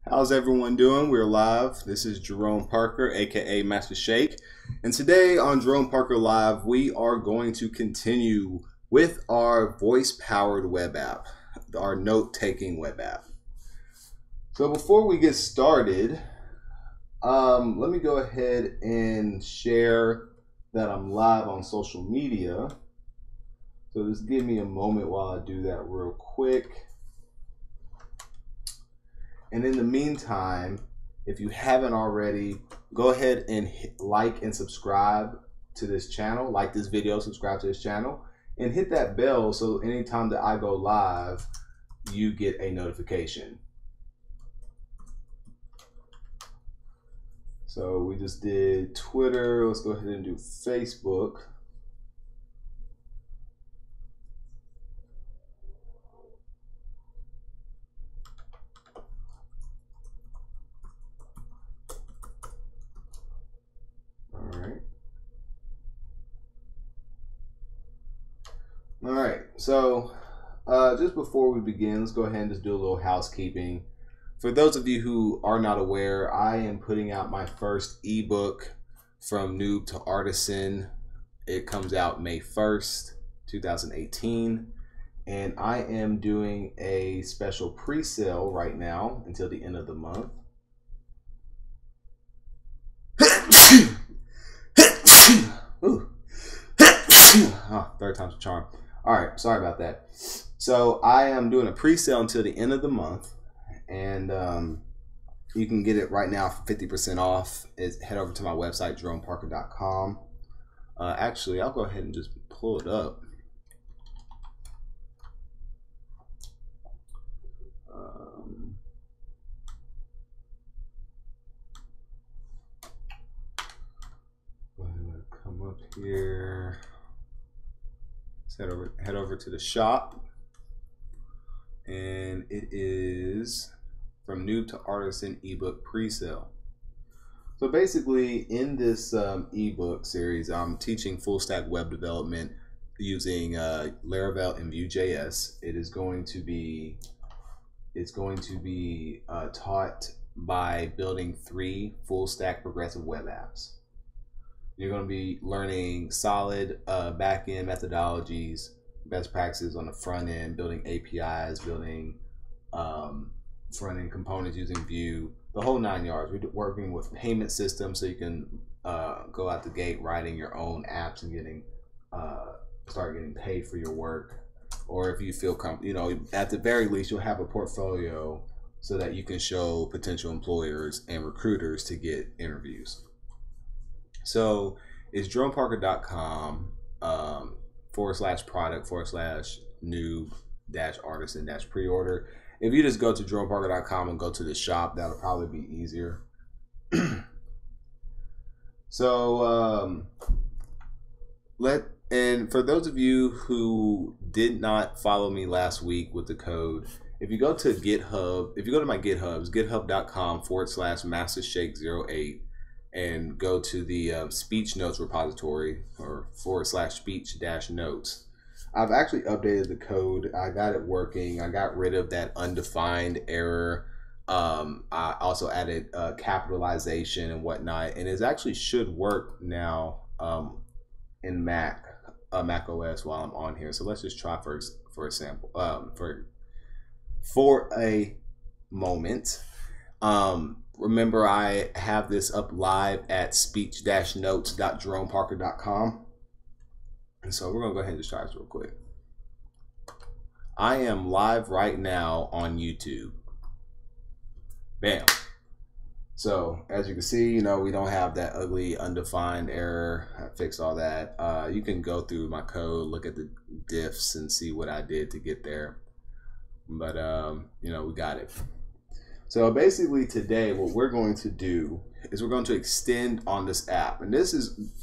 How's everyone doing? We're live. This is Jyrone Parker, aka Master Shake. And today on Jyrone Parker Live, we are going to continue with our voice-powered web app, our note-taking web app. So before we get started, let me go ahead and share that I'm live on social media. So just give me a moment while I do that real quick. And in the meantime, if you haven't already, go ahead and like and subscribe to this channel. Like this video, subscribe to this channel, and hit that bell so anytime that I go live, you get a notification. So we just did Twitter. Let's go ahead and do Facebook. All right, so just before we begin, let's go ahead and just do a little housekeeping. For those of you who are not aware, I am putting out my first ebook, From Noob to Artisan. It comes out May 1st, 2018, and I am doing a special pre-sale right now until the end of the month. Ooh. Oh, third time's a charm. All right, sorry about that. So I am doing a pre-sale until the end of the month, and you can get it right now for 50% off. Head over to my website, JyroneParker.com. Actually, I'll go ahead and just pull it up. Go ahead and come up here. Head over to the shop, and it is From Noob to Artisan ebook pre-sale. So basically, in this ebook series, I'm teaching full stack web development using Laravel and Vue.js. It's going to be taught by building 3 full stack progressive web apps. You're going to be learning solid back-end methodologies, best practices on the front end, building APIs, building front-end components using Vue, the whole 9 yards. We're working with payment systems so you can go out the gate writing your own apps and start getting paid for your work. Or if you feel comfortable, at the very least, you'll have a portfolio so that you can show potential employers and recruiters to get interviews. So it's JyroneParker.com /product/noob-artisan-pre-order. If you just go to JyroneParker.com and go to the shop, that'll probably be easier. So and for those of you who did not follow me last week with the code, if you go to GitHub, if you go to my GitHubs, github.com /MasterShake08, and go to the speech notes repository or /speech-notes. I've actually updated the code. I got it working. I got rid of that undefined error. I also added capitalization and whatnot, and it actually should work now in Mac OS while I'm on here. So let's just try for example for a moment. Remember, I have this up live at speech-notes.JyroneParker.com. And so we're going to go ahead and just try this real quick. I am live right now on YouTube. Bam. So as you can see, we don't have that ugly undefined error. I fixed all that. You can go through my code, look at the diffs and see what I did to get there. But, we got it. So basically today what we're going to do is we're going to extend on this app. And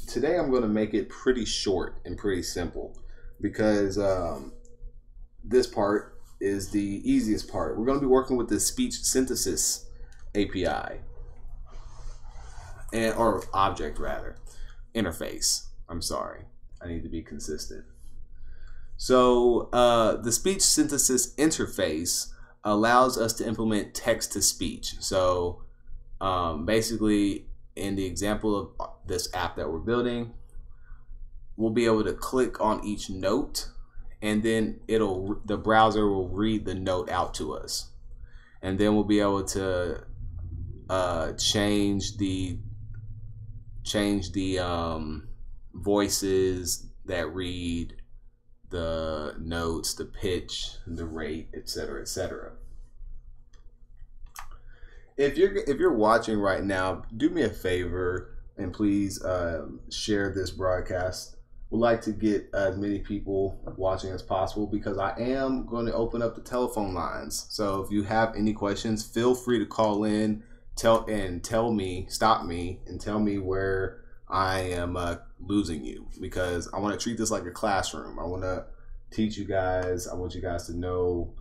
today I'm going to make it pretty short and pretty simple because this part is the easiest part. We're going to be working with the speech synthesis API or object rather, interface. I'm sorry, I need to be consistent. So the speech synthesis interface allows us to implement text to speech. So basically, in the example of this app that we're building, we'll be able to click on each note, and then the browser will read the note out to us, and then we'll be able to change the voices that read the notes, the pitch, the rate, etc., etc. If you're watching right now, do me a favor and please share this broadcast. We'd like to get as many people watching as possible, because I am going to open up the telephone lines. So if you have any questions, feel free to call in, stop me and tell me where I am losing you, because I want to treat this like a classroom. I want to teach you guys. I want you guys to know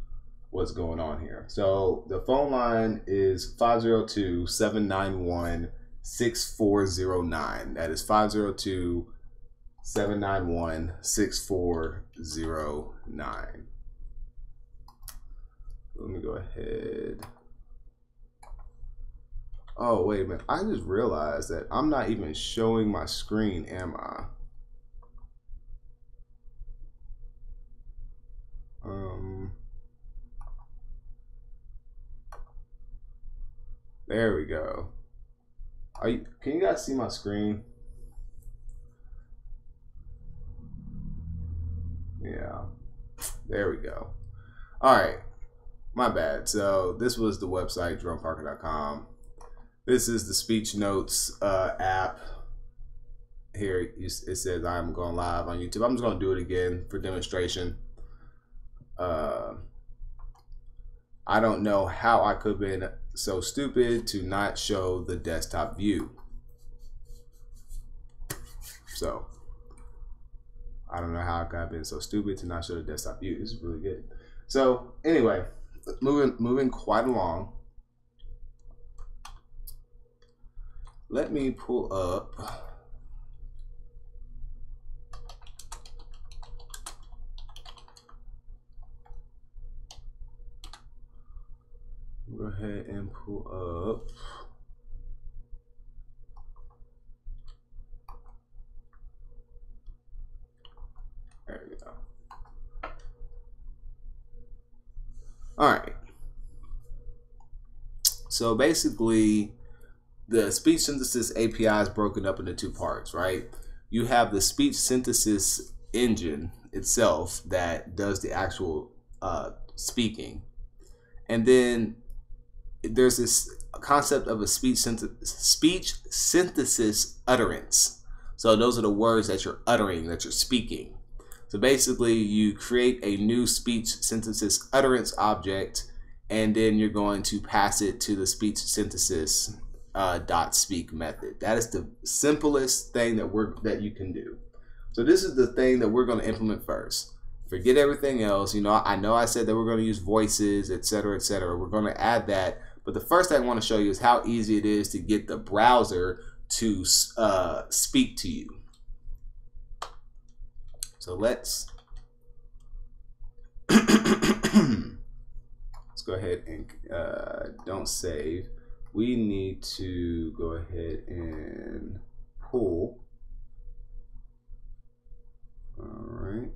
what's going on here. So the phone line is 502-791-6409. That is 502-791-6409. Let me go ahead. Oh, wait a minute. I just realized that I'm not even showing my screen, am I? There we go. Can you guys see my screen? Yeah. There we go. All right. My bad. So this was the website, JyroneParker.com. This is the speech notes app. Here it says I'm going live on YouTube. I'm just going to do it again for demonstration. I don't know how I could have been so stupid to not show the desktop view. So I don't know how I could have been so stupid to not show the desktop view. This is really good. So anyway, moving quite along. Let me pull up go ahead and pull up there we go. All right, so basically the speech synthesis API is broken up into two parts, right? You have the speech synthesis engine itself that does the actual speaking, and then there's this concept of a speech synthesis utterance. So those are the words that you're uttering, that you're speaking. So basically you create a new speech synthesis utterance object, and then you're going to pass it to the speech synthesis .speak method. That is the simplest thing that you can do. So this is the thing that we're going to implement first. Forget everything else. You know, I said that we're going to use voices, etc., etc. We're going to add that. But the first thing I want to show you is how easy it is to get the browser to speak to you. So let's go ahead and don't save. We need to go ahead and pull. All right.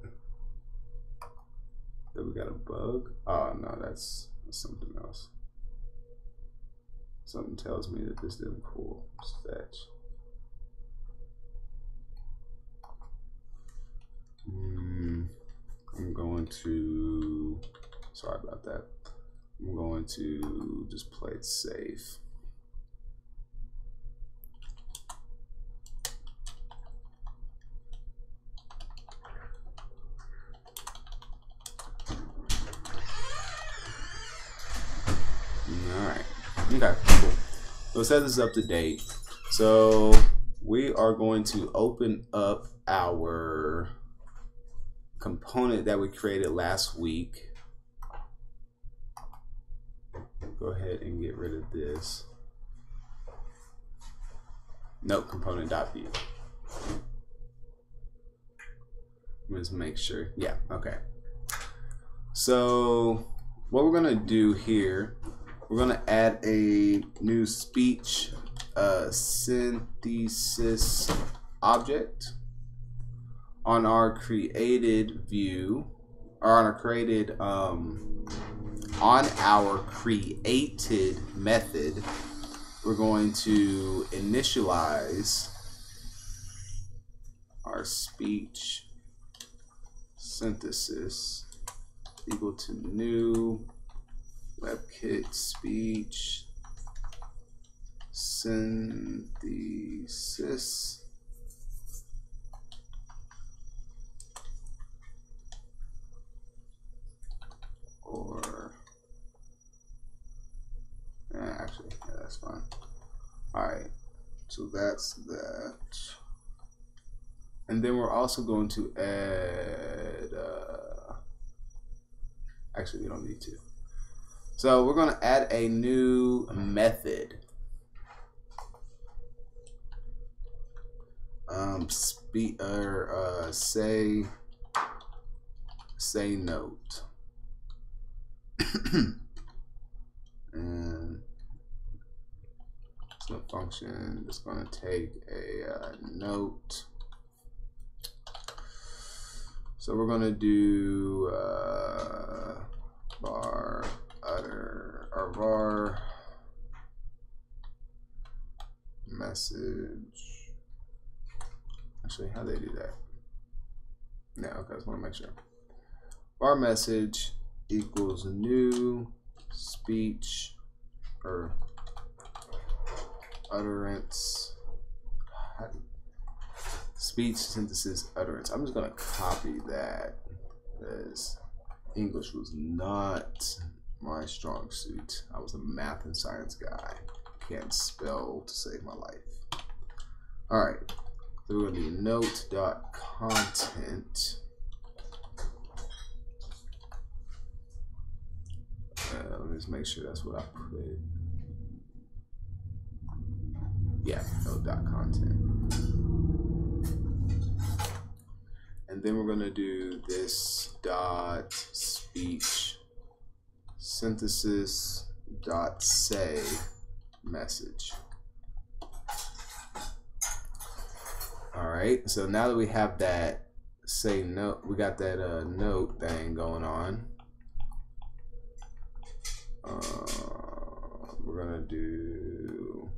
Then we got a bug. Oh no, that's something else. Something tells me that this didn't pull. Let's fetch. I'm going to, sorry about that. I'm going to just play it safe. Alright, okay, cool. So it says this is up to date. So we are going to open up our component that we created last week. Go ahead and get rid of this. Note component.view. Let's make sure. Yeah, okay. So what we're gonna do here, we're gonna add a new speech synthesis object on our created view, or on our created on our created method. We're going to initialize our speech synthesis equal to new WebKit speech synthesis or actually, yeah, that's fine. All right, so that's that. And then we're also going to add, actually we don't need to. So we're going to add a new method. Say note. And it's a function that's going to take a note. So we're going to do var utter or var message. Actually, how do they do that? No, okay, I just want to make sure. Var message equals new speech or utterance. Speech synthesis utterance. I'm just gonna copy that because English was not my strong suit. I was a math and science guy. Can't spell to save my life. All right, so we're gonna do note.content. Let me just make sure that's what I put. Yeah, note.content. And then we're going to do this dot speech synthesis dot say message. All right, so now that we have that say note, we got that note thing going on. We're going to do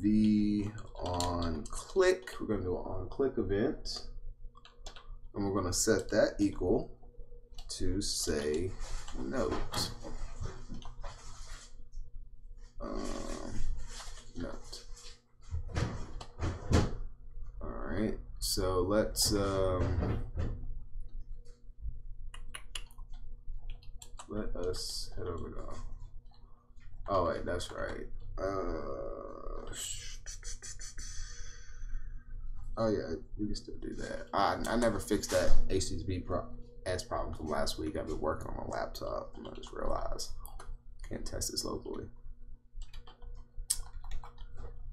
the on click. We're going to do an on click event, and we're going to set that equal to say note. Note. All right, so let's let us head over to. Oh wait, that's right. Oh yeah, we can still do that. I never fixed that HTTP problem from last week. I've been working on my laptop, and I just realized can't test this locally.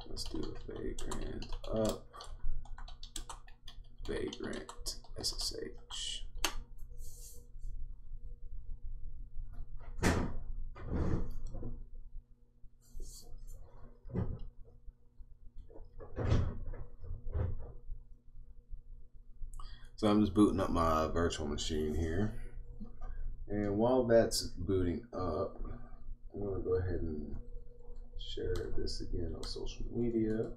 Let's do a vagrant up, vagrant SSH. So I'm just booting up my virtual machine here. And while that's booting up, I'm going to go ahead and share this again on social media.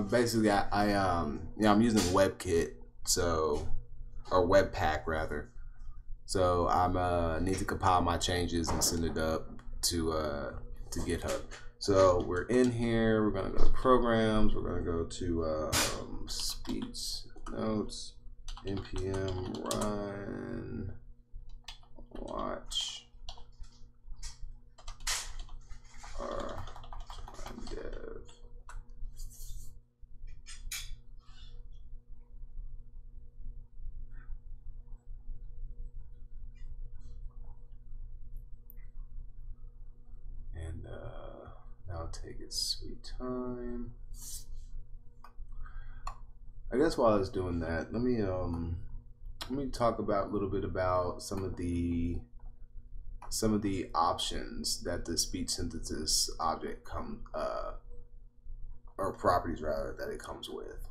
basically, I'm using WebKit, or Webpack rather. So I'm need to compile my changes and send it up to GitHub. So we're in here. We're gonna go to programs. We're gonna go to speech notes, npm run watch or run dev. And now take its sweet time. I guess while I was doing that, let me talk about a little bit about some of the options that the speech synthesis object or properties rather, that it comes with.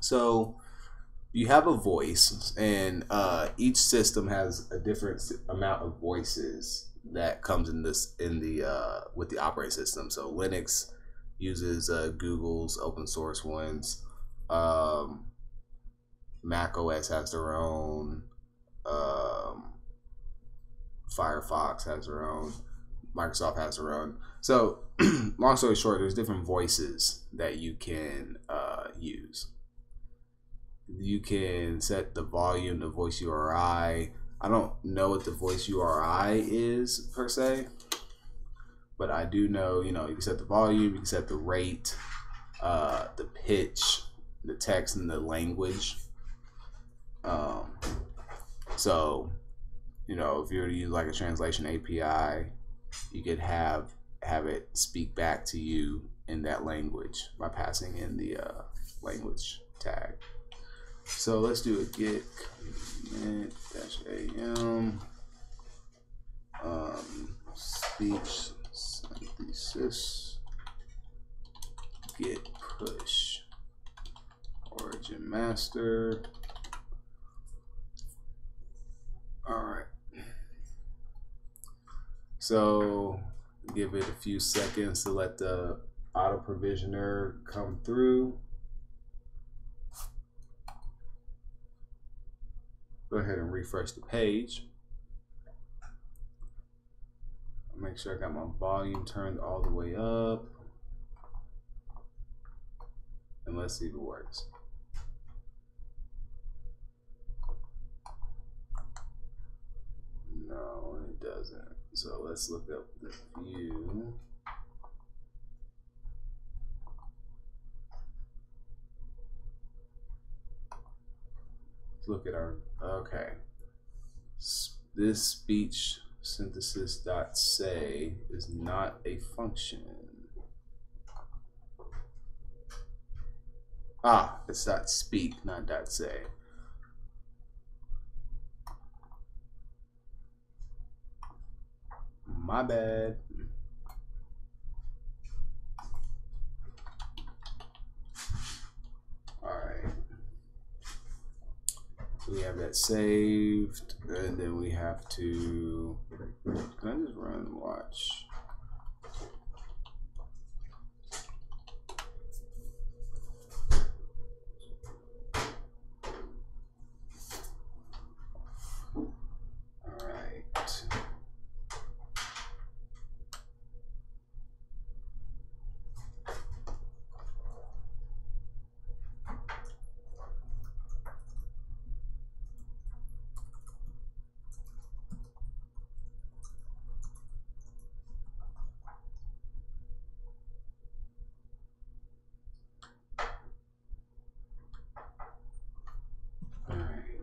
So you have a voice, and each system has a different amount of voices that comes in with the operating system. So Linux uses Google's open source ones. Mac OS has their own. Firefox has their own. Microsoft has their own. So long story short, there's different voices that you can use. You can set the volume, the voice URI. I don't know what the voice URI is per se, but I do know, you can set the volume, you can set the rate, the pitch, the text, and the language. So, if you were to use like a translation API, you could have it speak back to you in that language by passing in the language tag. So let's do a git commit-am speech synthesis git push origin master. All right. So give it a few seconds to let the auto provisioner come through. Go ahead and refresh the page. Make sure I got my volume turned all the way up. And let's see if it works. No, it doesn't. So let's look up the view. Let's look at our, okay. This speech synthesis.say is not a function. It's .speak, not .say. My bad. All right. So we have that saved, and then we have to. Can I just run and watch?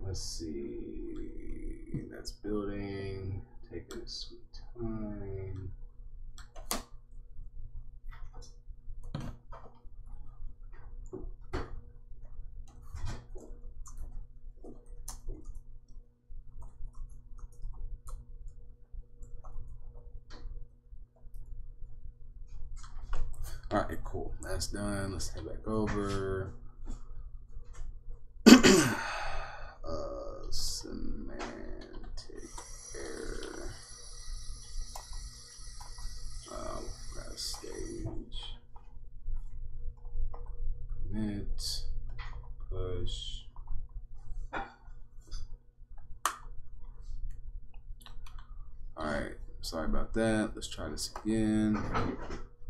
Let's see, that's building, taking a sweet time. All right, cool, that's done. Let's head back over. Semantic error. Got a stage. sorry about that. Let's try this again.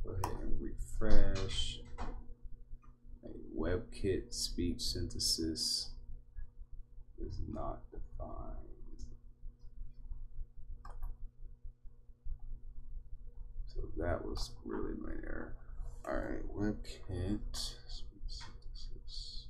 Go ahead and refresh. WebKit speech synthesis is not defined. So that was really my error. All right, WebKit speech synthesis.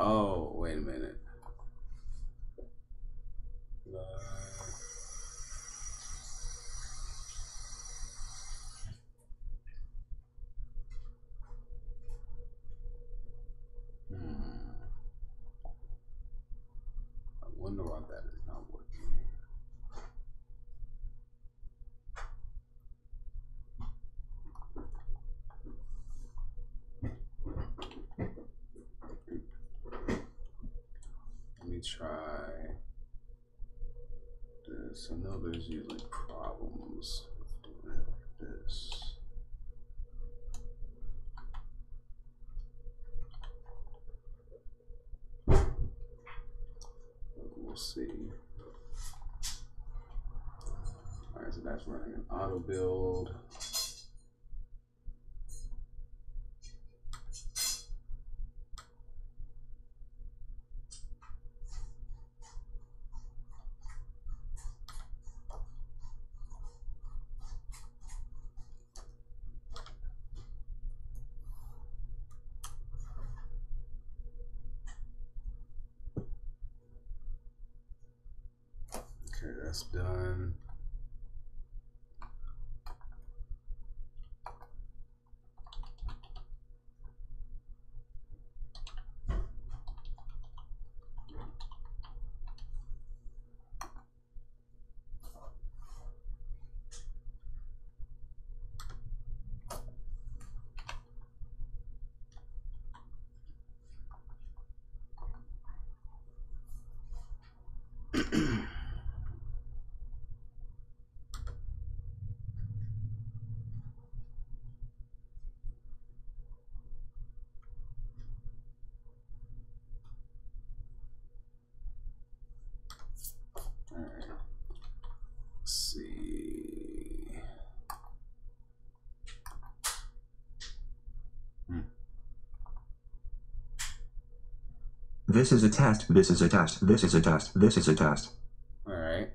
Oh, wait a minute. I wonder why that is not working. Let me try this. I know there's usually problems with doing it like this. We'll see. All right, so that's running an auto build. Okay, that's done. All right. Let's see. This is a test. This is a test. This is a test. This is a test. All right.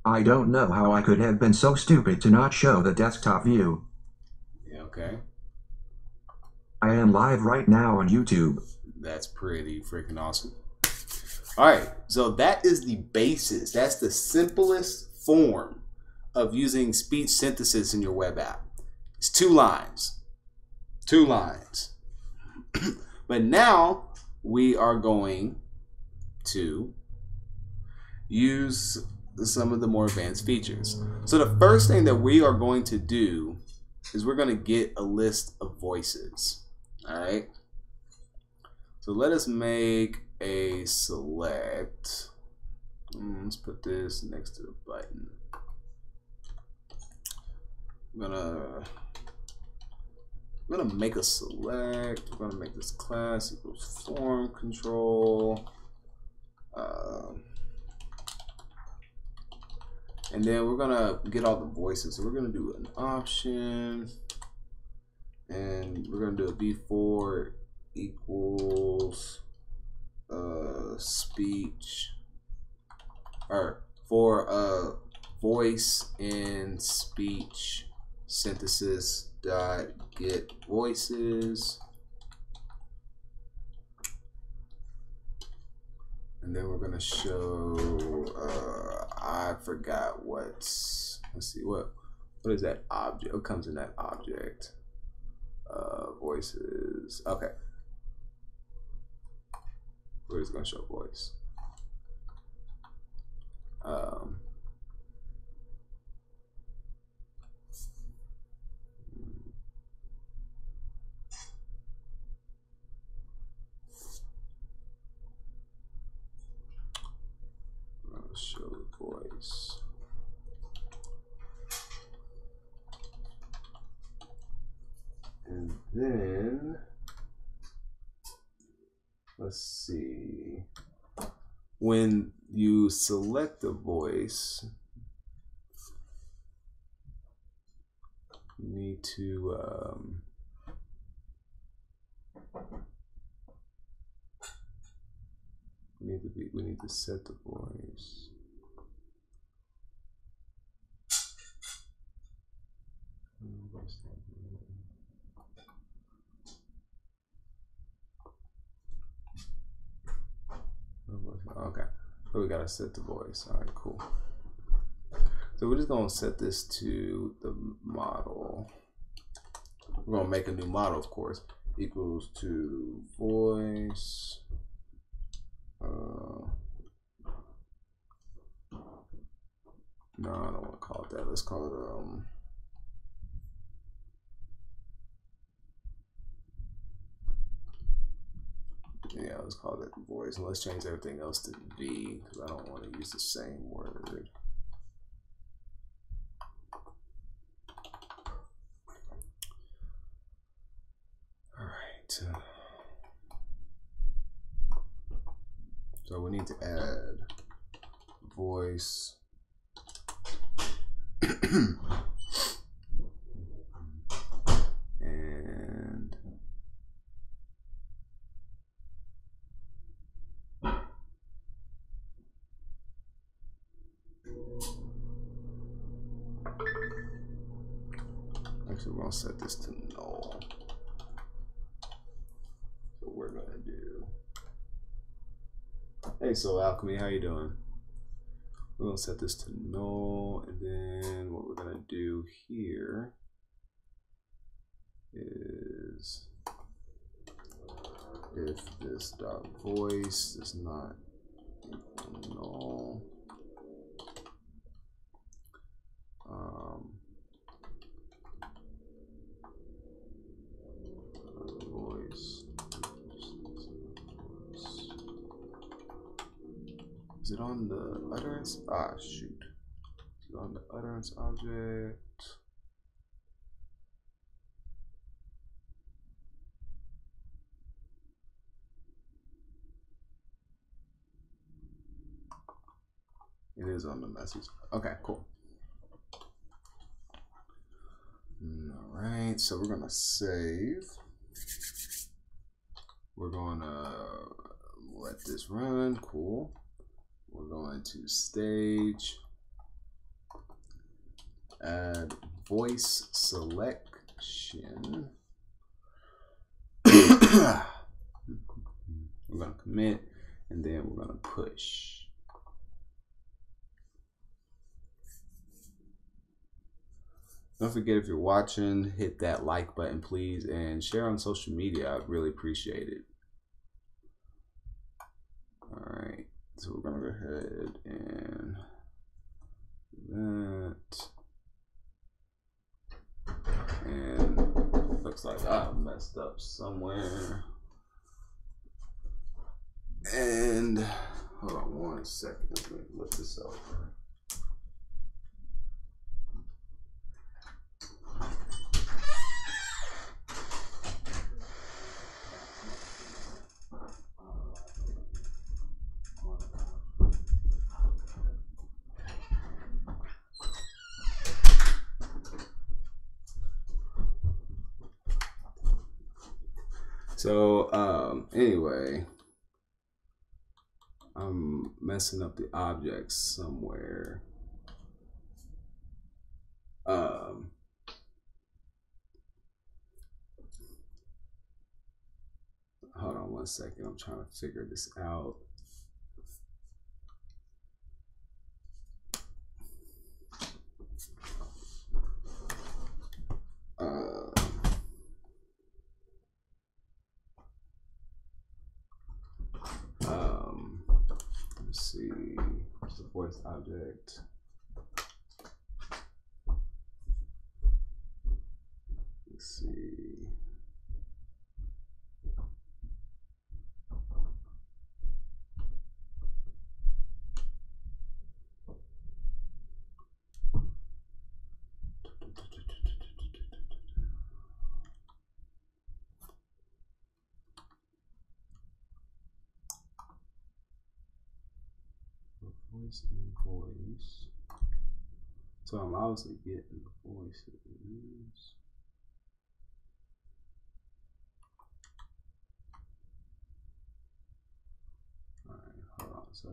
I don't know how I could have been so stupid to not show the desktop view. Yeah, okay. I am live right now on YouTube. That's pretty freaking awesome. All right, so that is the basis. That's the simplest form of using speech synthesis in your web app. It's 2 lines. 2 lines. But now we are going to use some of the more advanced features. So the first thing that we are going to do is we're going to get a list of voices. All right. So let us make a select. Let's put this next to the button. I'm gonna make a select. We're gonna make this class equals form control. And then we're gonna get all the voices. So we're gonna do an option, and we're gonna do a v4 equals speech, or for voice and speech synthesis dot get voices, and then we're gonna show I forgot what's, let's see, what is that object? What comes in that object? Voices. Okay, we're just gonna show voice. voice. And then, let's see. When you select the voice, you need to we need to set the voice. Okay, so we gotta set the voice. All right, cool. So we're just gonna set this to the model. We're gonna make a new model, of course, equals to voice. No, I don't want to call it that. Let's call it yeah, let's call it voice. And let's change everything else to V because I don't want to use the same word. All right. So we need to add voice. And actually, we're gonna set this to null. So we're gonna do. Hey, so Alchemy, how you doing? We're gonna set this to null, and then what we're gonna do here is if this dot voice is not equal null, voice. Is it on the utterance? Ah, shoot. Is it on the utterance object? It is on the message. Okay, cool. All right, so we're gonna save. We're gonna let this run. Cool. We're going to stage, add voice selection. We're gonna commit, and then we're gonna push. Don't forget, if you're watching, hit that like button, please, and share on social media. I'd really appreciate it. All right, so we're gonna go ahead and do that. And looks like I messed up somewhere. And hold on 1 second, let me look this over. So anyway, I'm messing up the objects somewhere. Hold on 1 second, I'm trying to figure this out. Let's see, what's the voice object? Let's see. voice and voice. So I'm obviously getting the voices. Alright, hold on. So,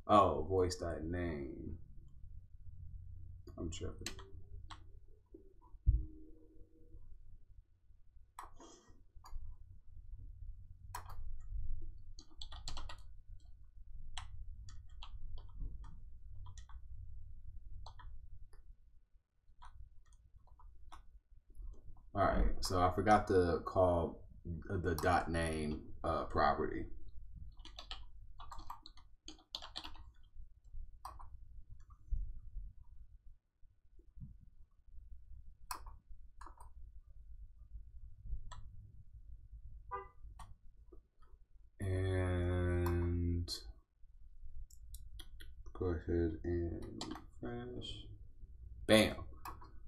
oh, voice dot name. I'm tripping. All right, so I forgot to call the dot name property. And go ahead and refresh. Bam.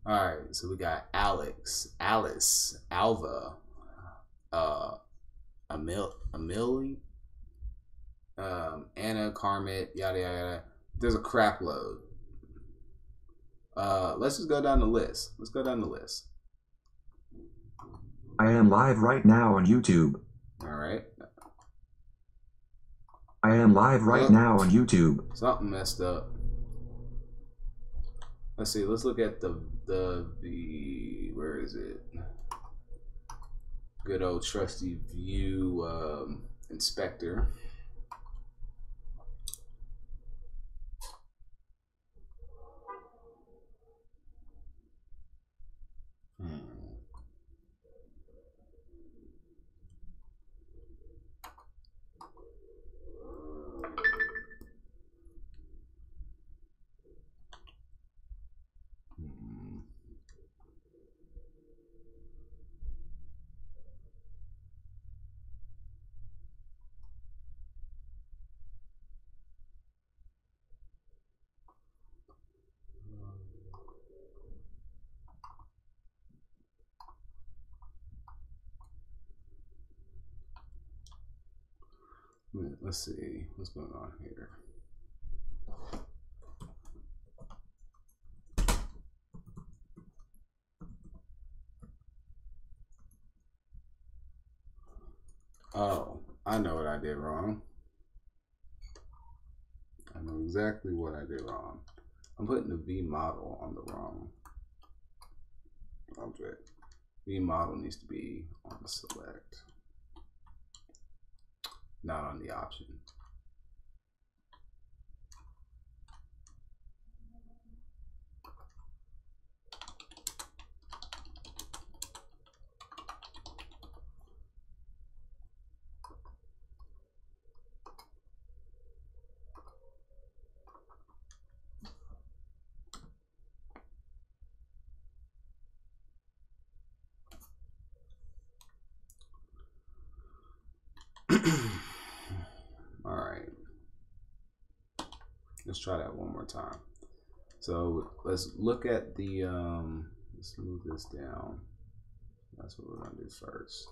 All right, so we got Alex, Alice, Alva, Amelie, Anna, Carmet, yada yada yada. There's a crap load. Let's just go down the list. Let's go down the list. I am live right now on YouTube. All right. I am live right now on YouTube. Something messed up. Let's see. Let's look at the where is it? Good old trusty view inspector. Let's see what's going on here. Oh, I know what I did wrong. I know exactly what I did wrong. I'm putting the V model on the wrong object. V model needs to be on the select, not on the option. All right, let's try that one more time. So let's look at the let's move this down. That's what we're gonna do first.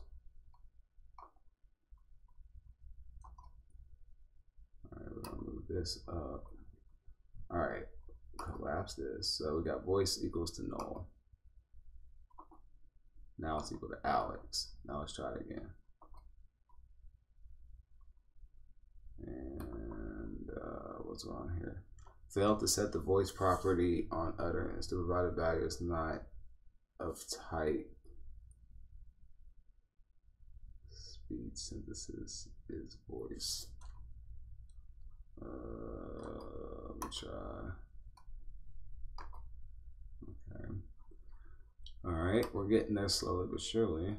All right, we're gonna move this up. All right, collapse this. So we got voice equals to null. Now it's equal to Alex. Now let's try it again. And what's going on here? Failed to set the voice property on utterance. The provided value is not of type. Speed synthesis is voice. Let me try. Okay. All right, we're getting there slowly but surely.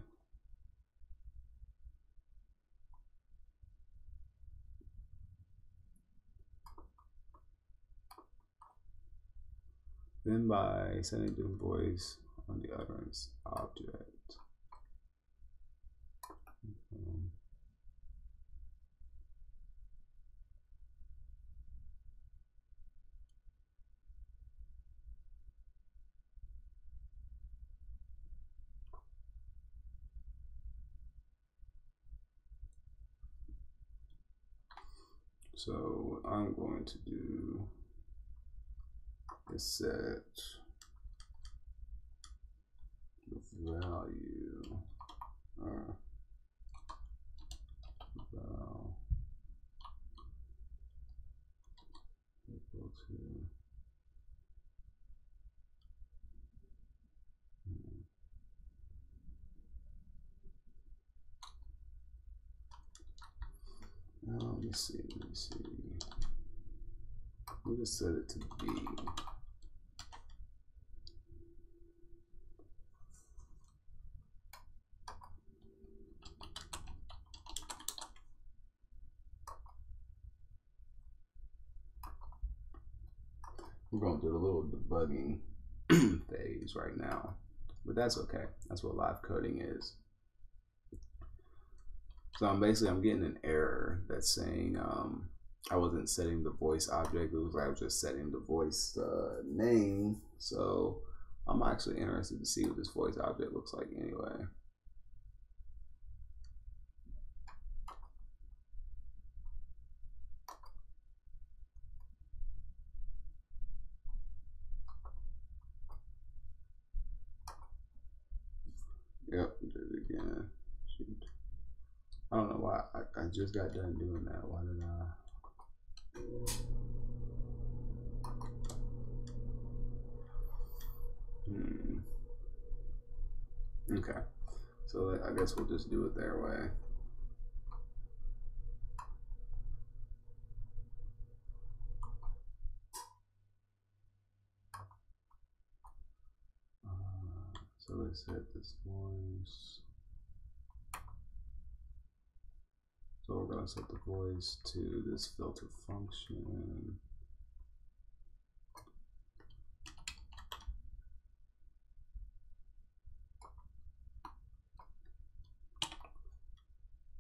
Then by setting the voice on the utterance object. So what I'm going to do is set the value val equal to let me see. We'll just set it to B. We're going to do a little debugging phase right now, but that's okay. That's what live coding is. So I'm getting an error that's saying I wasn't setting the voice object. It was like I was just setting the voice name. So I'm actually interested to see what this voice object looks like anyway. Yep, did it again. Shoot. I don't know why I just got done doing that. Why did I? Okay, so I guess we'll just do it their way. So let's set this voice. So we're going to set the voice to this filter function.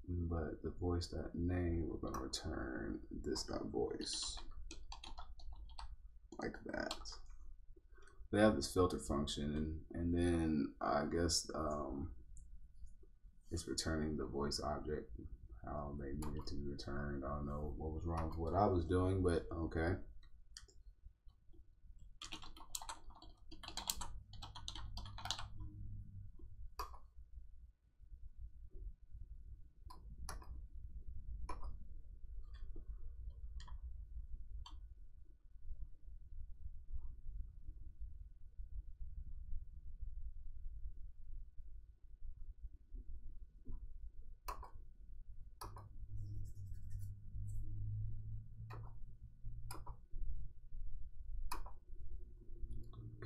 But the voice.name, we're going to return this.voice. Like that. They have this filter function, and then I guess it's returning the voice object how they need it to be returned. I don't know what was wrong with what I was doing, but okay.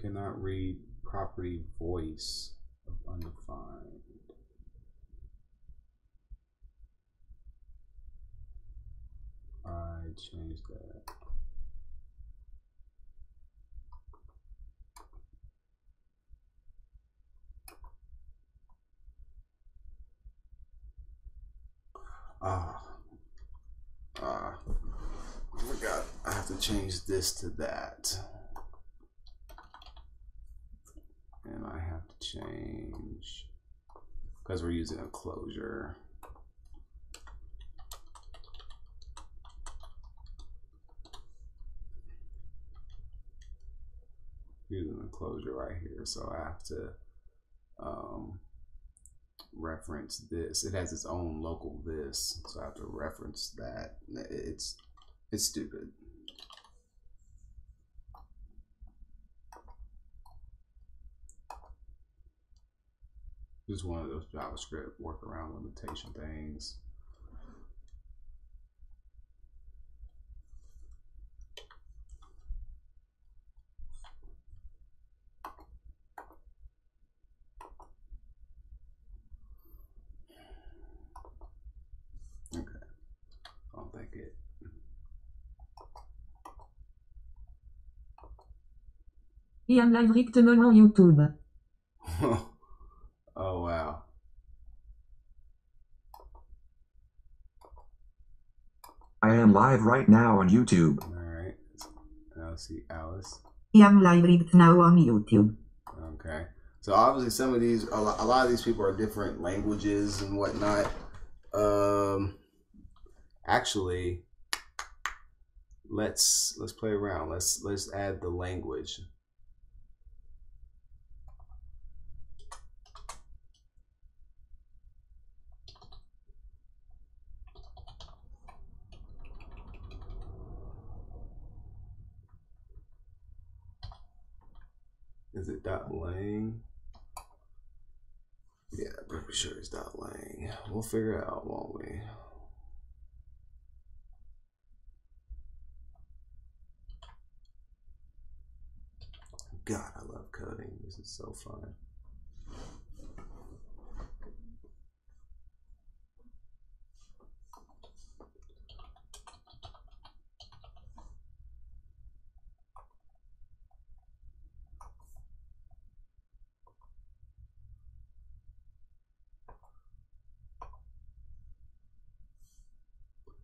Cannot read property voice of undefined. I changed that. I forgot. I have to change this to that. And I have to change, because we're using a closure. Using a closure right here, so I have to reference this. It has its own local this, so I have to reference that. It's stupid. Just one of those JavaScript workaround limitation things. Okay, I don't think it. I am live directement on YouTube. Oh wow. I am live right now on YouTube. All right. Now see Alice. I am live right now on YouTube. Okay. So obviously some of these, a lot of these people are different languages and whatnot. Actually, let's play around. Let's add the language. Is it .lang? Yeah, I'm pretty sure it's .lang. We'll figure it out, won't we? God, I love coding. This is so fun.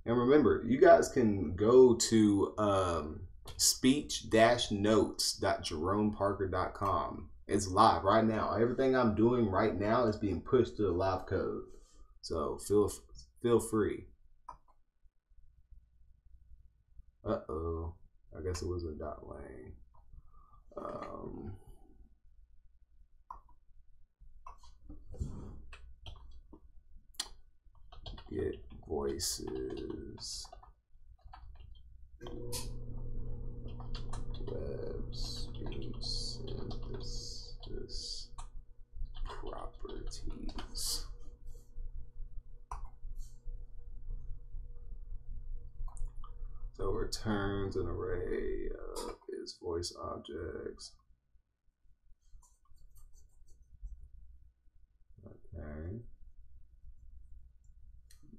And remember, you guys can go to speech-notes.JyroneParker.com. It's live right now. Everything I'm doing right now is being pushed to the live code. So feel free. Uh-oh. I guess it was a .lang. Get voices. Web speech synthesis properties. So returns an array of its voice objects. Okay.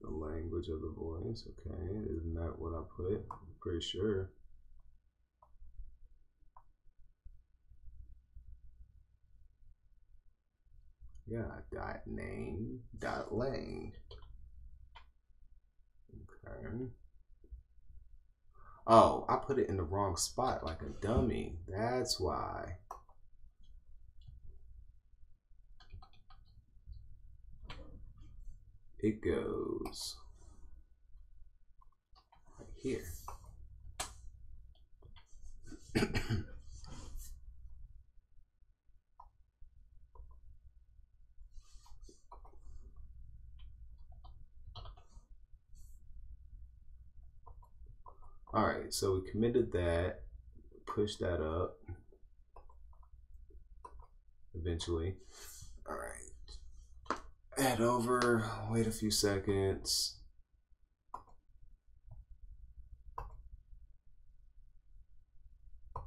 The language of the voice. Okay. Isn't that what I put? I'm pretty sure. Yeah, .name, .lang. Okay. Oh, I put it in the wrong spot like a dummy. That's why. It goes right here. All right, so we committed that, push that up eventually. All right, add over, wait a few seconds.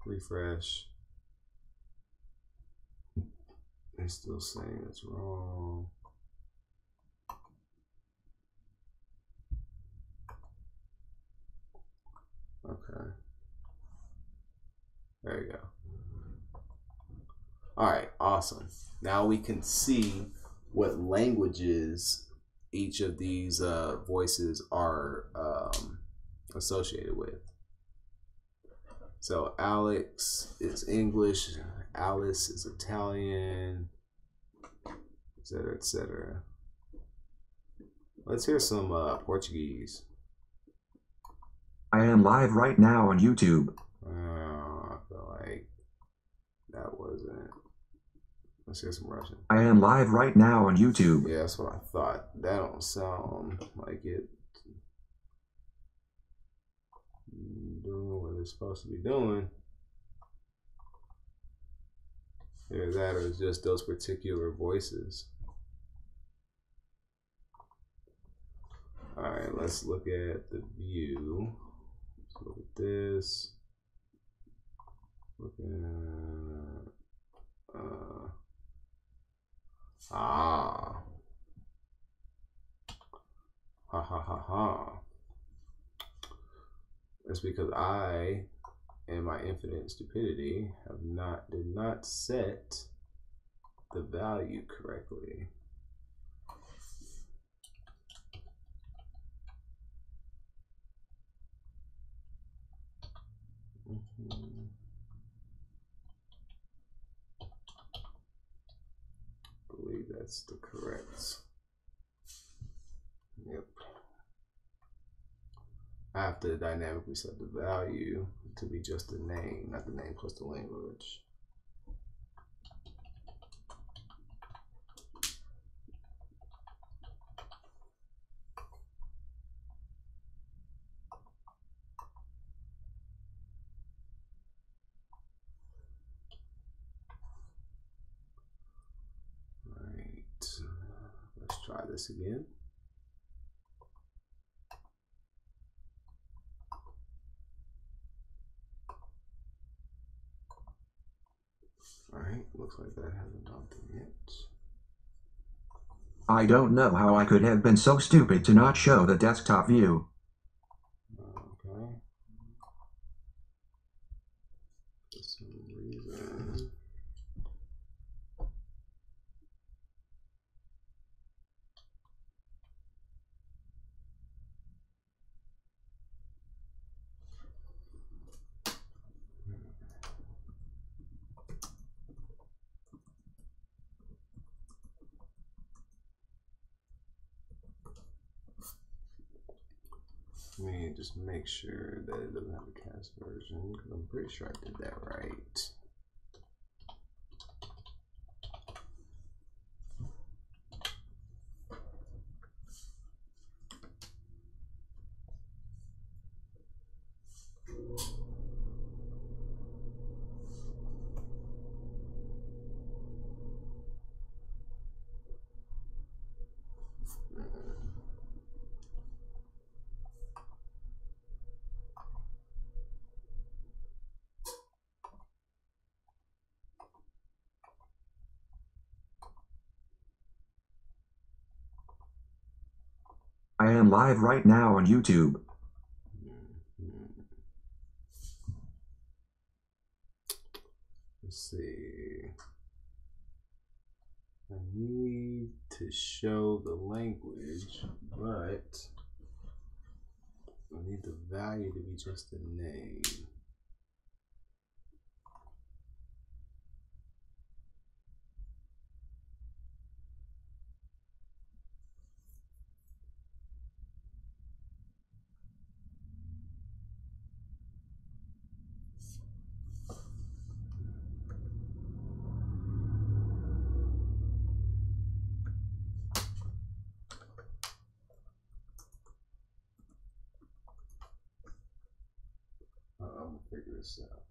Refresh. It's still saying it's wrong. Okay. There you go. All right, awesome. Now we can see what languages each of these voices are associated with. So Alex is English, Alice is Italian, etc., etc. Let's hear some Portuguese. I am live right now on YouTube. I feel like that wasn't. Let's hear some Russian. I am live right now on YouTube. Yeah, that's what I thought. That don't sound like it doing what it's supposed to be doing. Either that or it's just those particular voices. All right, let's look at the view. Let's look at this. Look at ha ha ha ha. That's because I, in my infinite stupidity, did not set the value correctly. I believe that's the correct. Yep. I have to dynamically set the value to be just the name, not the name plus the language. All right, let's try this again. All right, looks like that hasn't done anything yet. I don't know how I could have been so stupid to not show the desktop view. Okay. For some reason. Let me just make sure that it doesn't have a cast version, because I'm pretty sure I did that right. I am live right now on YouTube. Let's see. I need to show the language, but I need the value to be just a name. I'm gonna figure this out.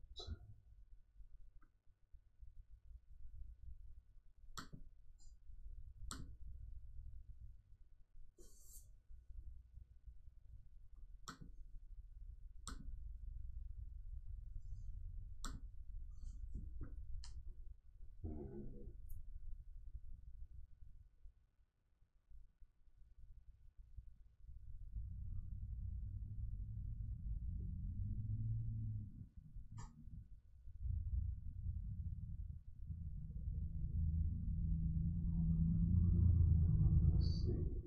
Let's see.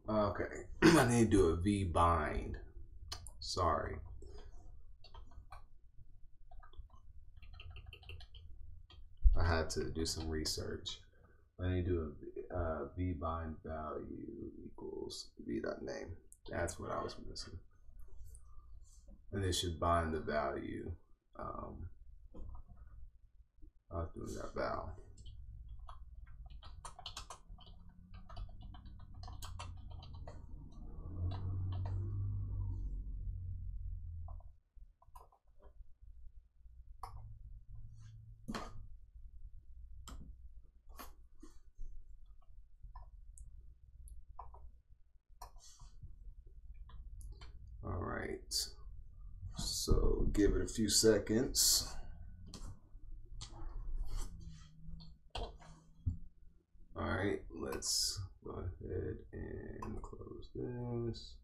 Okay, I need to do a V bind. Sorry. I had to do some research. I need to do a V bind value equals v.name. That's what I was missing. And it should bind the value. I was doing that val. All right, so give it a few seconds. this.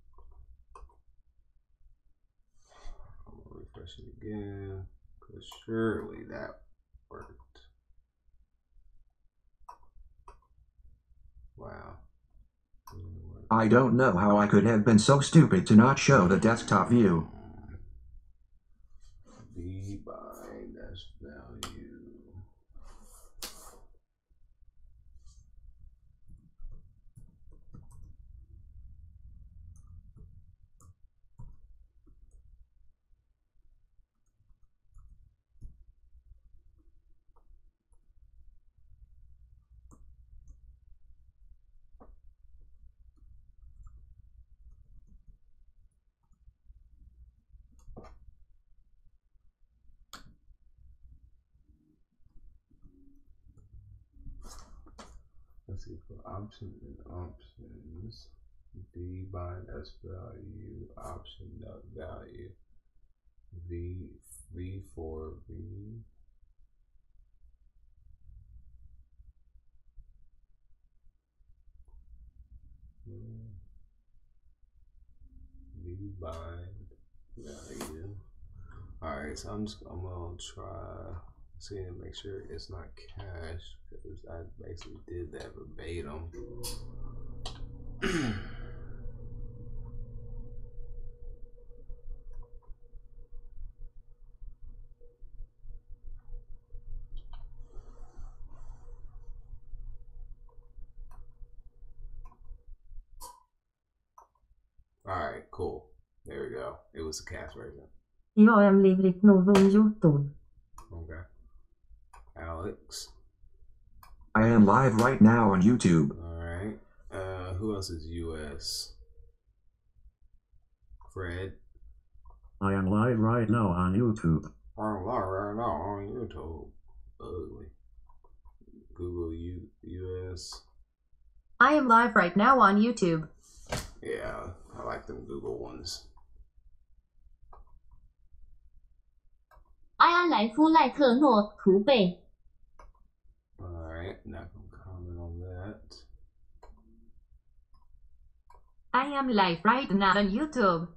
I'm gonna refresh it again, because surely that worked. Wow. I don't know how I could have been so stupid to not show the desktop view. V by dash value. Let's see, for option and options, V bind S value, option nut value, V for V. V bind value. Alright, so I'm gonna try see and make sure it's not cache, because I basically did that verbatim. Alright, cool. There we go. It was a cache version. Io am live nuovo on YouTube. Okay. Alex. I am live right now on YouTube. Alright. Who else is US? Fred. I am live right now on YouTube. I'm live right now on YouTube. Ugly. Google US. I am live right now on YouTube. Yeah, I like them Google ones. 埃安莱夫赖特诺图贝。 Alright, not gonna comment on that. I am live right now on YouTube.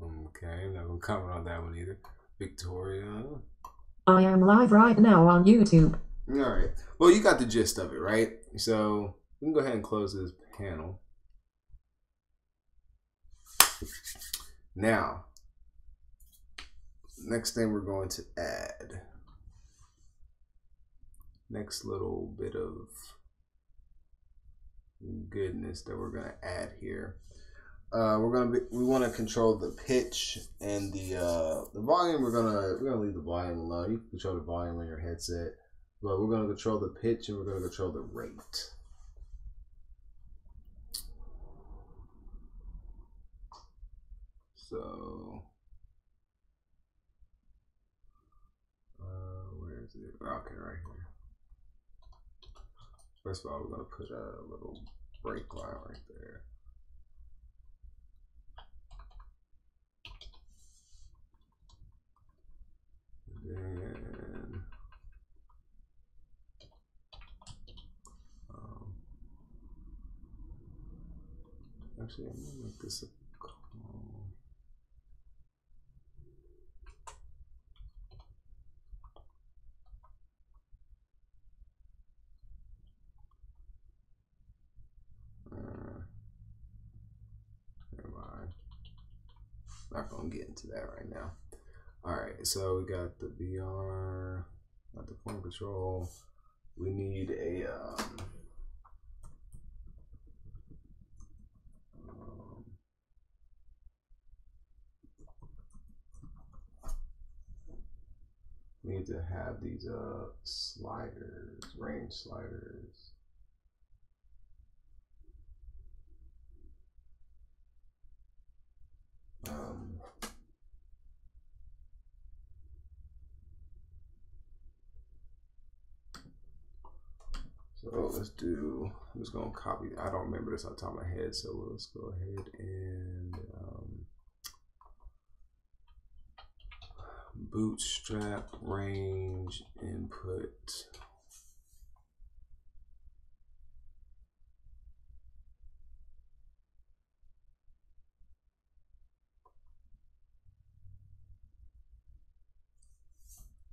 Okay, not gonna comment on that one either. Victoria. I am live right now on YouTube. Alright, well, you got the gist of it, right? So we can go ahead and close this panel. Now, next thing we're going to add, next little bit of goodness that we're gonna add here. We want to control the pitch and the volume. We're gonna leave the volume alone. You can control the volume on your headset, but we're gonna control the pitch and we're gonna control the rate. So, where is it? Okay, right here. First of all, we're gonna put a little break line right there. Then, actually, I'm gonna make this a call. Never mind. Not gonna get into that right now. All right, so we got the VR, got the point control. We need a we need to have these sliders, range sliders. So let's do, I'm just gonna copy, I don't remember this off the top of my head, so let's go ahead and bootstrap range input.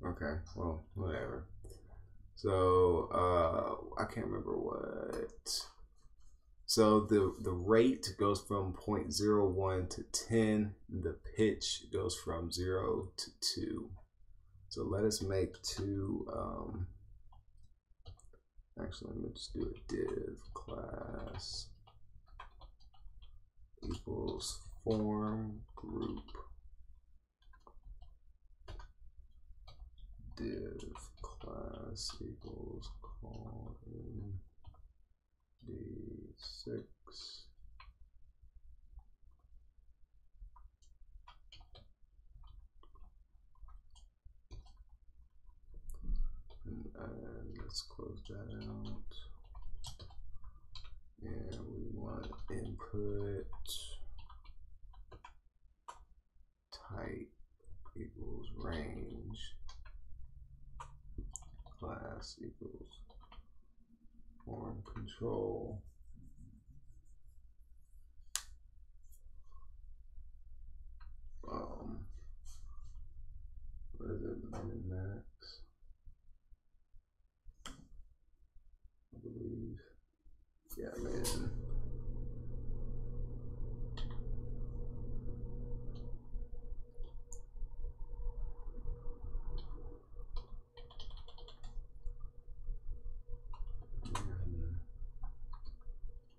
Okay, well, whatever. So I can't remember what. So the rate goes from 0.01 to 10. The pitch goes from 0 to 2. So let us make two. Actually, let me just do a div class equals form group div class equals call in d6 and let's close that out, and we want input type equals range class equals form control what is it, min and max, I believe. Yeah, man.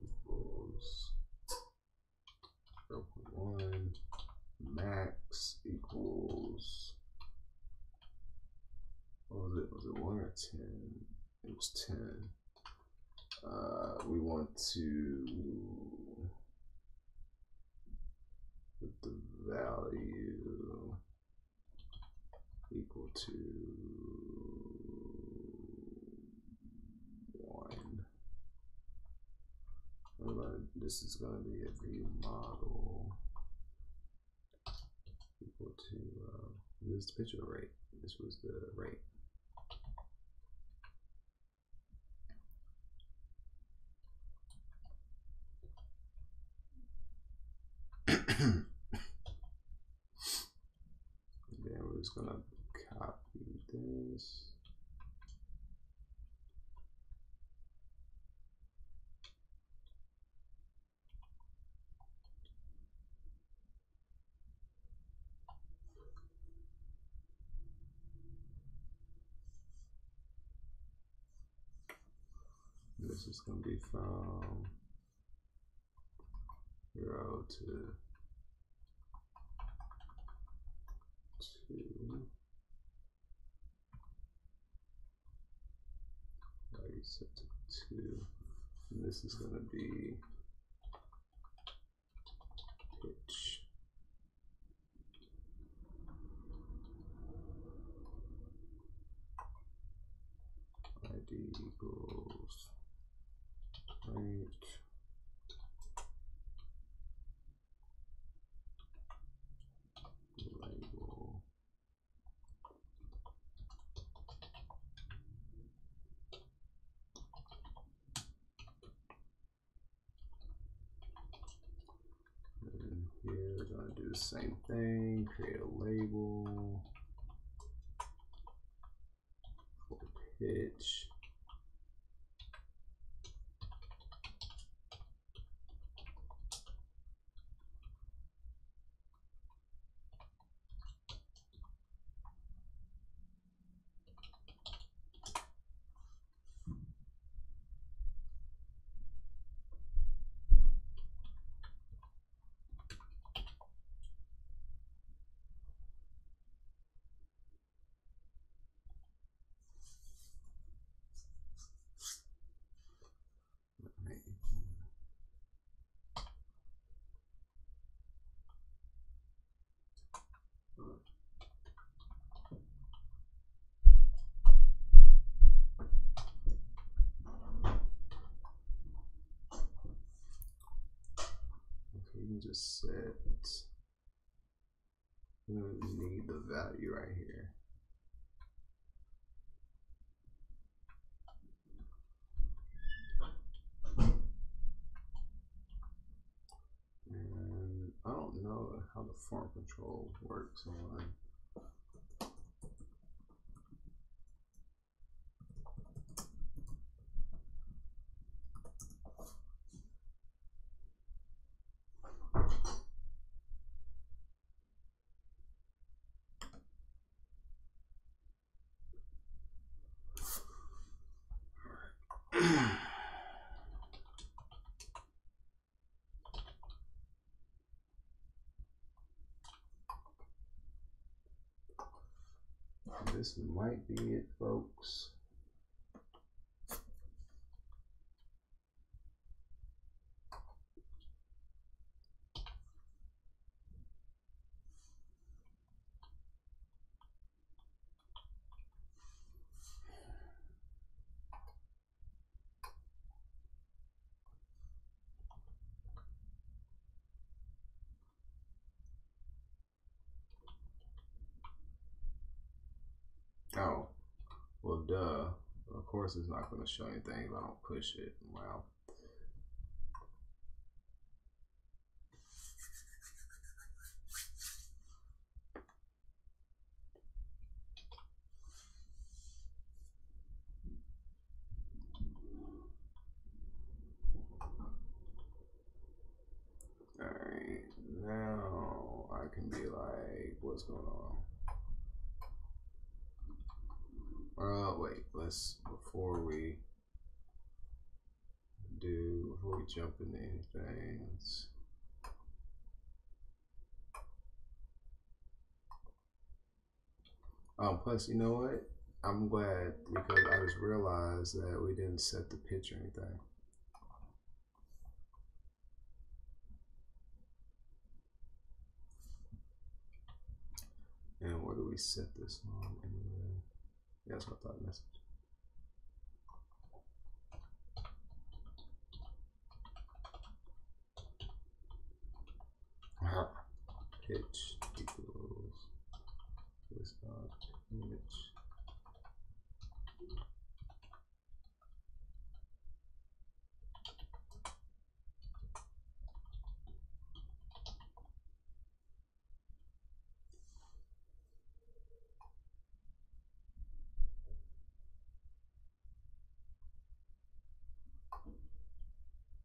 Equals 0.1. Max equals, what was it? Was it 1 or 10? It was 10. We want to put the value equal to 1. This is going to be a view model equal to this is the picture rate. This was the rate. Then we're just gonna copy this. This is going to be from 0 to 2. Value set to 2. And this is going to be pitch. ID equals rate. Label. And here we're going to do the same thing, create a label for pitch. You can just set, we don't need the value right here. And I don't know how the form control works on this might be it, folks. Oh, well, duh. Of course, it's not going to show anything if I don't push it. Wow. Alright, now I can be like, what's going on? Wait, before we jump into anything, plus, you know what? I'm glad because I just realized that we didn't set the pitch or anything. And where do we set this on anyway? Yeah, that's what I thought. Message. Pitch equals this pitch.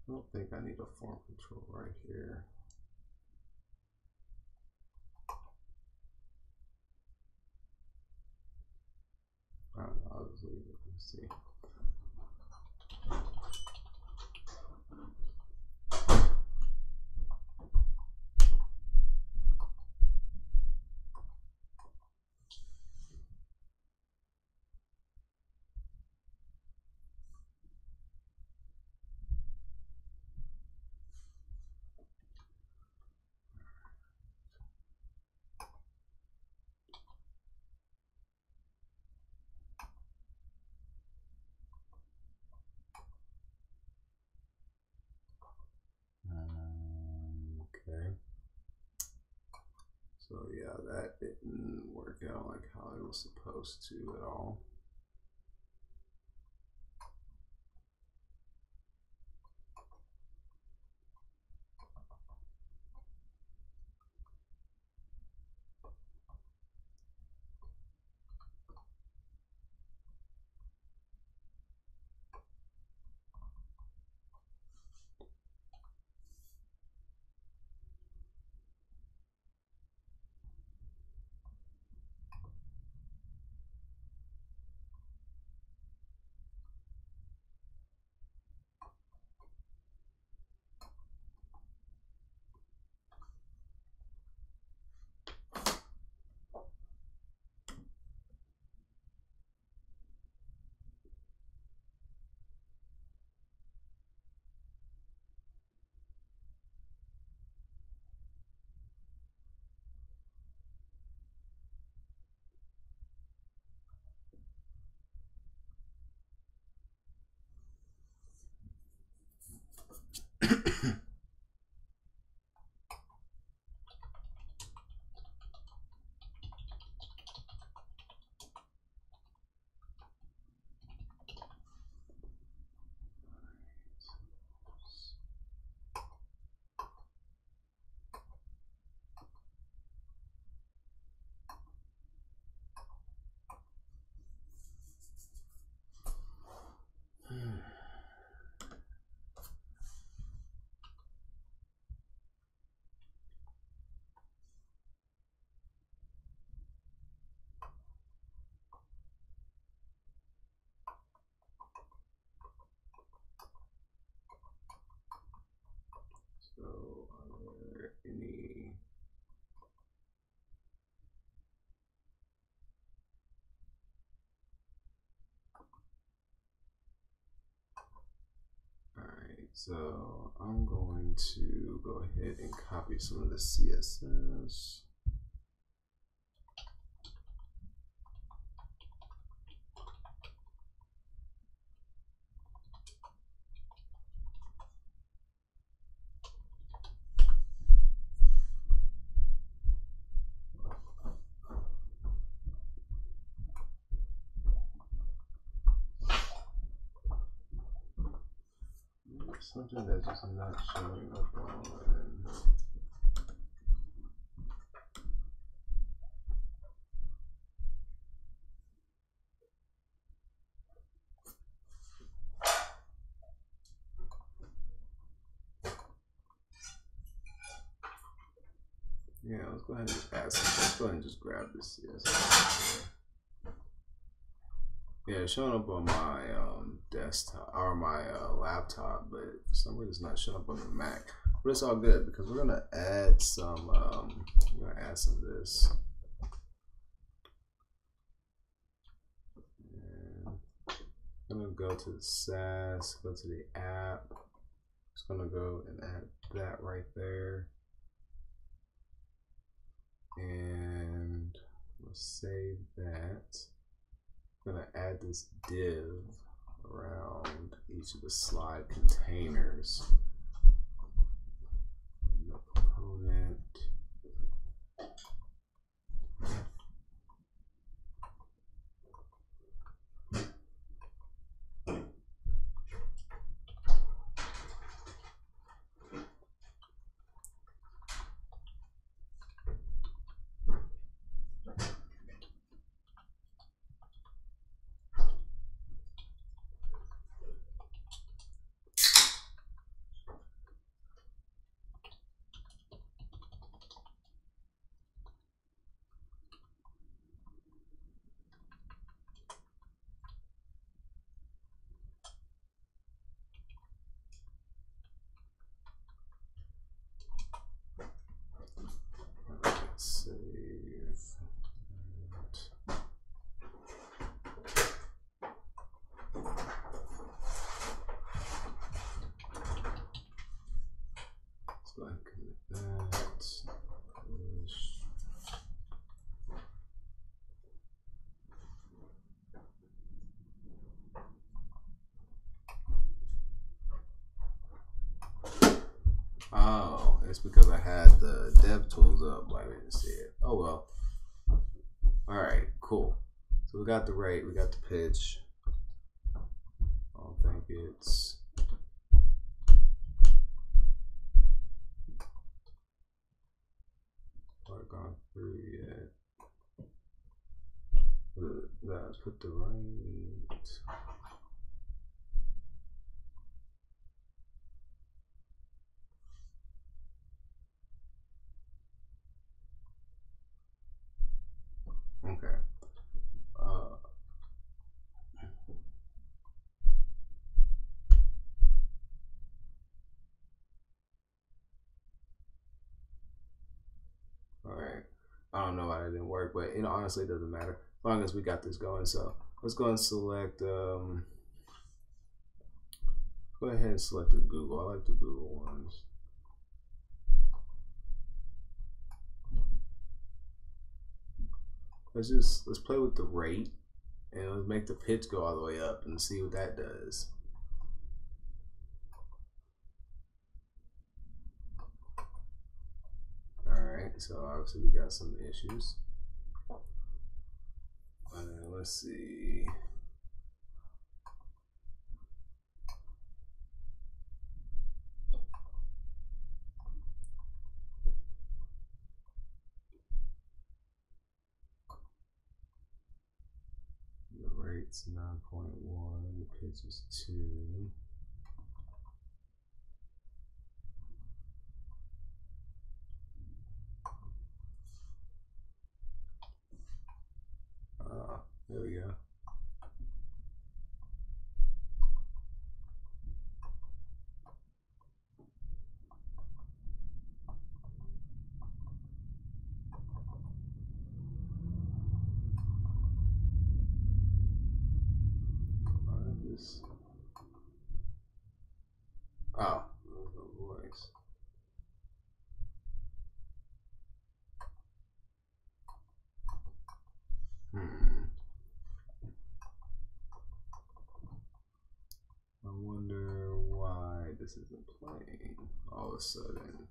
I don't think I need a form control right here. I don't know, I'll just leave it. Let's see. Okay. So yeah, that didn't work out like how it was supposed to at all. So I'm going to go ahead and copy some of the CSS. Something that's just not showing up on. Yeah, let's go ahead and just add some. Let's go ahead and just grab this. Yes. Yeah, it's showing up on my desktop or my laptop, but for some reason it's not showing up on the Mac. But it's all good because we're gonna add some. We're gonna add some of this. And I'm gonna go to the SAS, go to the app. Just gonna go and add that right there, and we'll save that. I'm gonna add this div around each of the slide containers. The component. Save that. Let's go ahead and commit that. Push. Oh, it's because I had the dev tools up, but I didn't see it. Oh well. All right, cool. So we got the rate, we got the pitch. I don't think it's quite gone through yet. Let's put the right. Okay. All right. I don't know why that didn't work, but honestly, it doesn't matter as long as we got this going. So let's go and select. Go ahead and select the Google. I like the Google ones. Let's play with the rate and let's make the pitch go all the way up and see what that does. Alright, so obviously we got some issues. Let's see. The rate's 9.1, the pitch is 2. There we go. Oh, this isn't playing all of a sudden.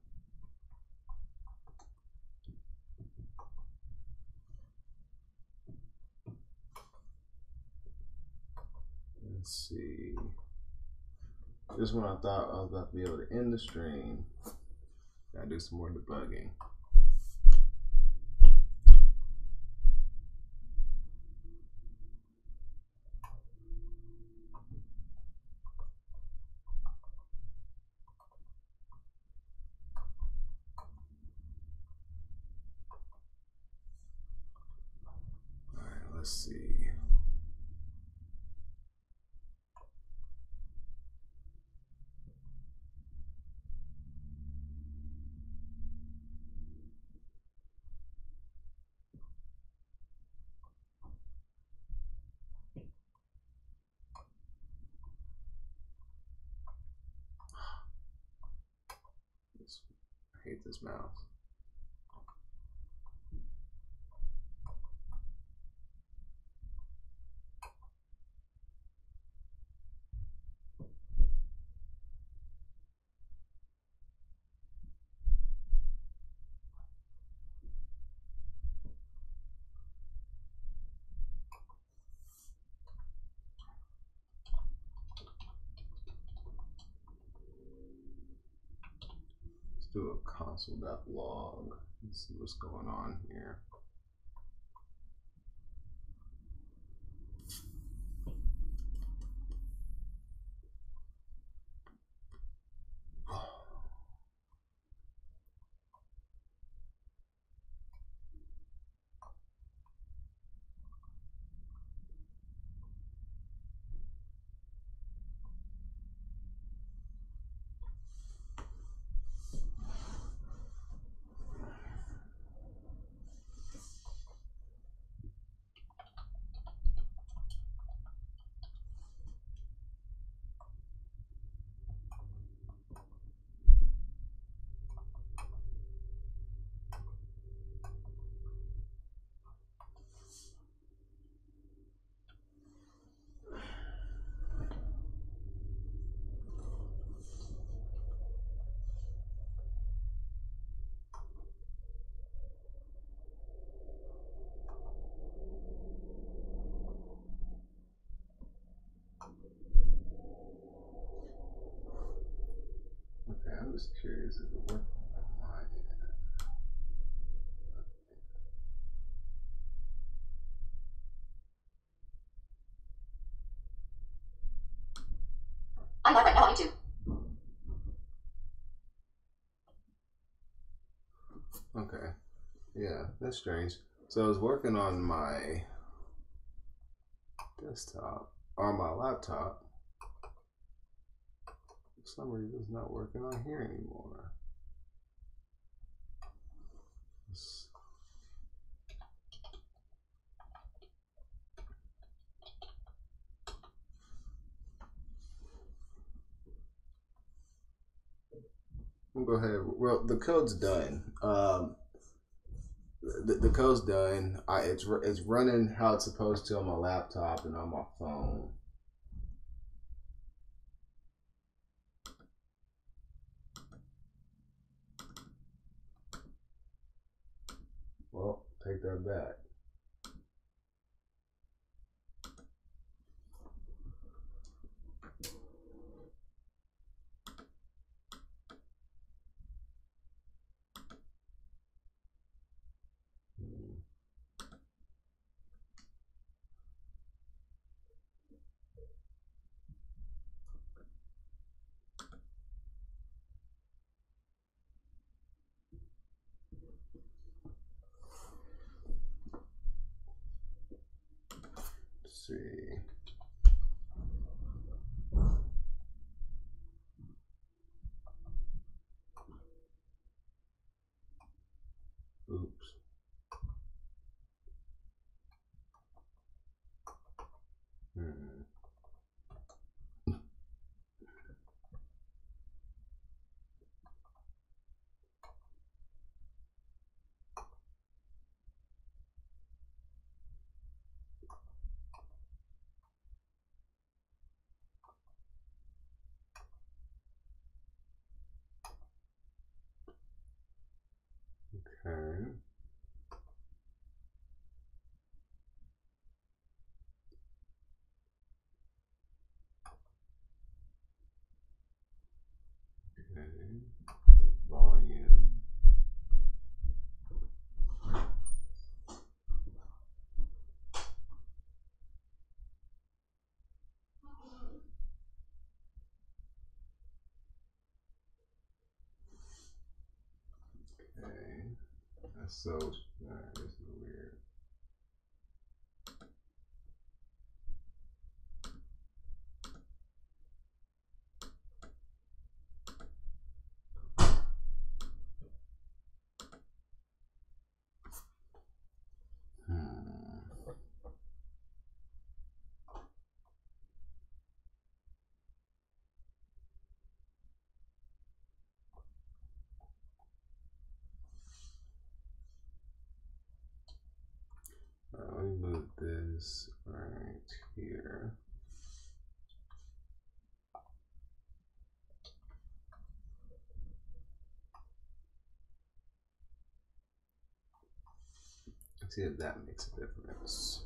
Let's see. Just when I thought I was about to be able to end the stream, gotta do some more debugging. All right, let's see. I hate this mouse. Let's do a console.log. Let's see what's going on here. Okay, I'm just curious if it worked on my end. I'm live right now on YouTube. Okay, yeah, that's strange. So I was working on my desktop or my laptop. For some reason, it's not working on here anymore. We'll go ahead. Well, the code's done. The code's done. It's running how it's supposed to on my laptop and on my phone. Well, take that back. Let's see. Oops. Okay. Okay. The volume. Okay. That's so this is weird. Let me move this right here. Let's see if that makes a difference.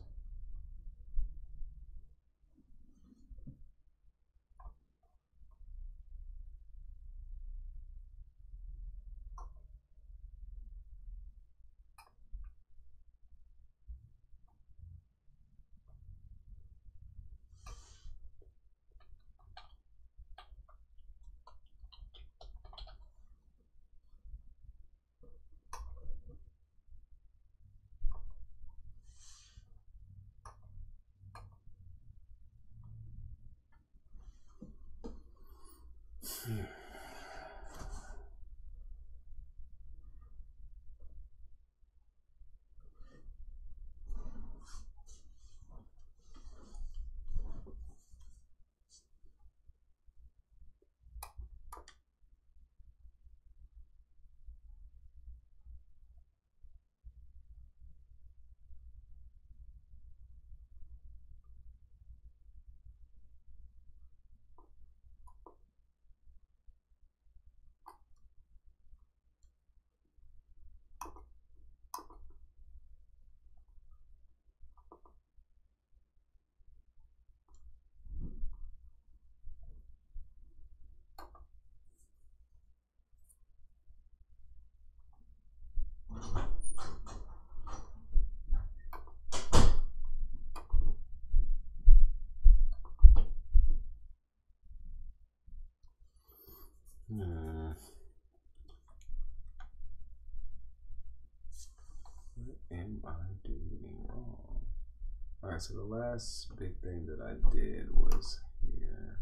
What am I doing wrong? Alright, so the last big thing that I did was here.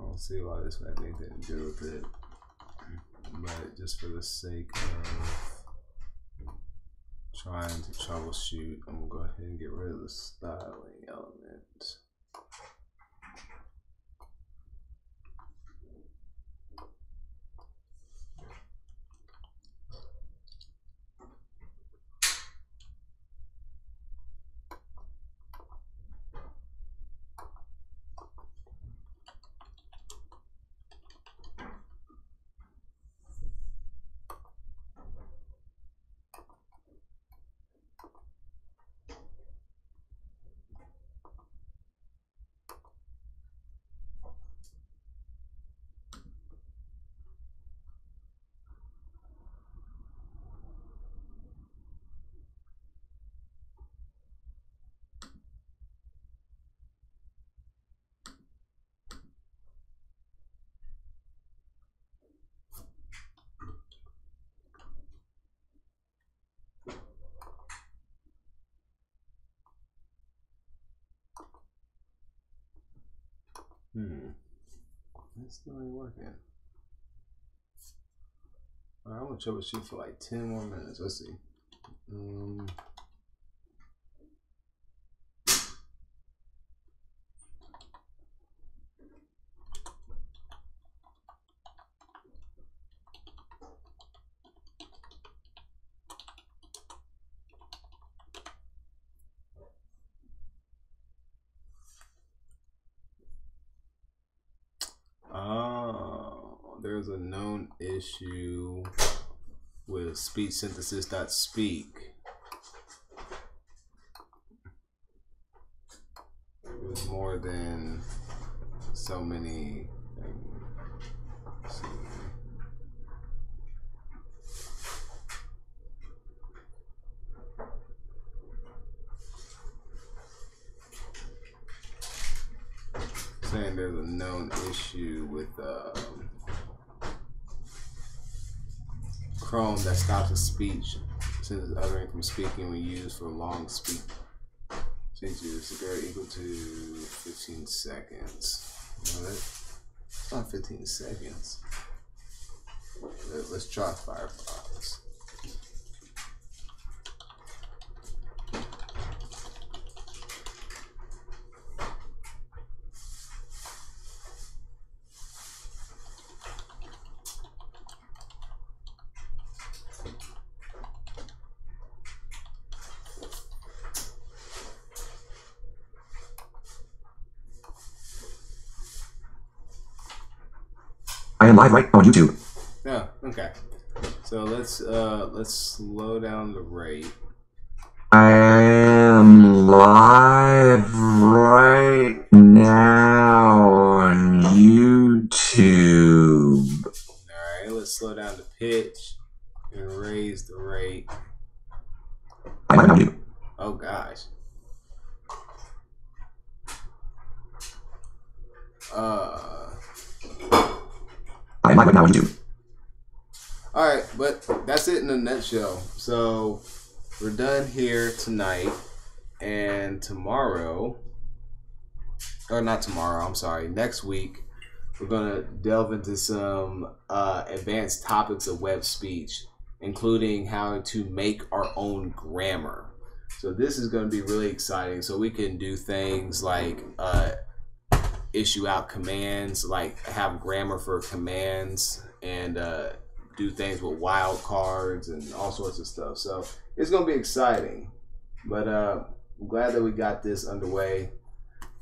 I don't see why this would have anything to do with it, but just for the sake of trying to troubleshoot, I'm gonna go ahead and get rid of the styling element. This still ain't working. Alright, I'm gonna troubleshoot for like 10 more minutes. Let's see. There's a known issue with speech synthesis.speak. There's more than so many. Let's see. Saying there's a known issue with Chrome that stops a speech since it's uttering from speaking when used for long speak. Changes severity equal to 15 seconds. No, it's not 15 seconds. Let's try Firefox. I am live right on YouTube. Yeah, okay. So let's slow down the rate. I am live right now on YouTube. Alright, let's slow down the pitch and raise the rate. I'm live on YouTube. Oh gosh. I am live right now on YouTube. Alright, but that's it in a nutshell. So we're done here tonight, and tomorrow, or not tomorrow, I'm sorry, next week, we're gonna delve into some advanced topics of web speech, including how to make our own grammar. So this is going to be really exciting. So we can do things like issue out commands, like have grammar for commands, and do things with wildcards and all sorts of stuff. So it's going to be exciting. But I'm glad that we got this underway.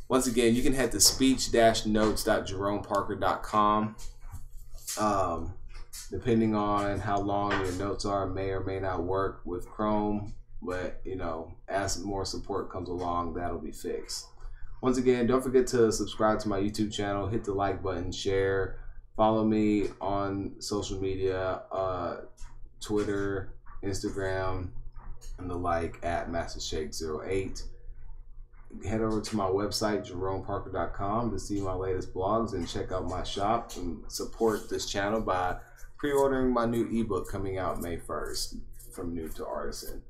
Once again, you can head to speech-notes.JyroneParker.com. Depending on how long your notes are, may or may not work with Chrome. But, you know, as more support comes along, that'll be fixed. Once again, don't forget to subscribe to my YouTube channel, hit the like button, share, follow me on social media, Twitter, Instagram, and the like at MasterShake08. Head over to my website, JyroneParker.com, to see my latest blogs and check out my shop and support this channel by pre-ordering my new ebook coming out May 1st, From Noob to Artisan.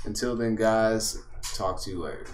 Until then, guys, talk to you later.